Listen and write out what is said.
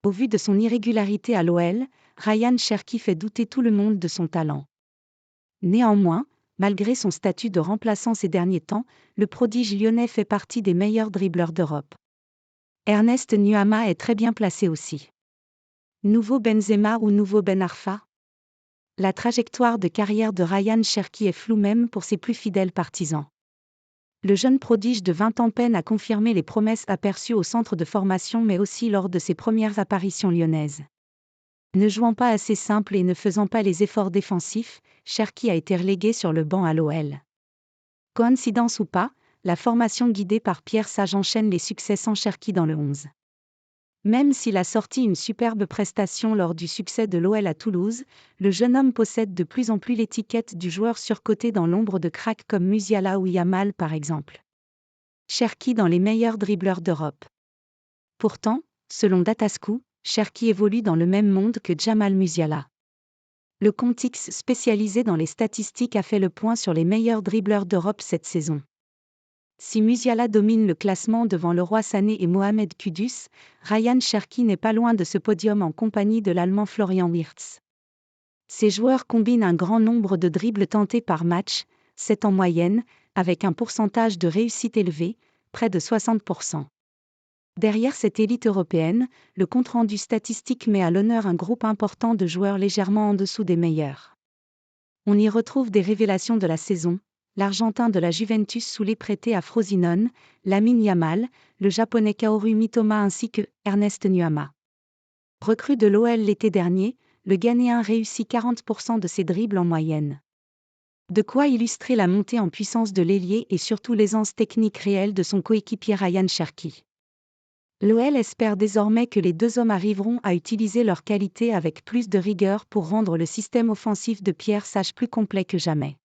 Au vu de son irrégularité à l'OL, Ryan Cherki fait douter tout le monde de son talent. Néanmoins, malgré son statut de remplaçant ces derniers temps, le prodige lyonnais fait partie des meilleurs dribbleurs d'Europe. Ernest Nuamah est très bien placé aussi. Nouveau Benzema ou nouveau Ben Arfa? La trajectoire de carrière de Ryan Cherki est floue même pour ses plus fidèles partisans. Le jeune prodige de 20 ans peine à confirmer les promesses aperçues au centre de formation mais aussi lors de ses premières apparitions lyonnaises. Ne jouant pas assez simple et ne faisant pas les efforts défensifs, Cherki a été relégué sur le banc à l'OL. Coïncidence ou pas, la formation guidée par Pierre Sage enchaîne les succès sans Cherki dans le 11. Même s'il a sorti une superbe prestation lors du succès de l'OL à Toulouse, le jeune homme possède de plus en plus l'étiquette du joueur surcoté dans l'ombre de cracks comme Musiala ou Yamal par exemple. Cherki dans les meilleurs dribbleurs d'Europe. Pourtant, selon Datasco, Cherki évolue dans le même monde que Jamal Musiala. Le compte X spécialisé dans les statistiques a fait le point sur les meilleurs dribbleurs d'Europe cette saison. Si Musiala domine le classement devant Leroy Sané et Mohamed Kudus, Ryan Cherki n'est pas loin de ce podium en compagnie de l'Allemand Florian Wirtz. Ces joueurs combinent un grand nombre de dribbles tentés par match, 7 en moyenne, avec un pourcentage de réussite élevé, près de 60%. Derrière cette élite européenne, le compte-rendu statistique met à l'honneur un groupe important de joueurs légèrement en dessous des meilleurs. On y retrouve des révélations de la saison, l'Argentin de la Juventus Soulé prêté à Frosinone, Lamine Yamal, le Japonais Kaoru Mitoma ainsi que Ernest Nuamah. Recru de l'OL l'été dernier, le Ghanéen réussit 40% de ses dribbles en moyenne. De quoi illustrer la montée en puissance de l'ailier et surtout l'aisance technique réelle de son coéquipier Ryan Cherki. L'OL espère désormais que les deux hommes arriveront à utiliser leurs qualités avec plus de rigueur pour rendre le système offensif de Pierre Sage plus complet que jamais.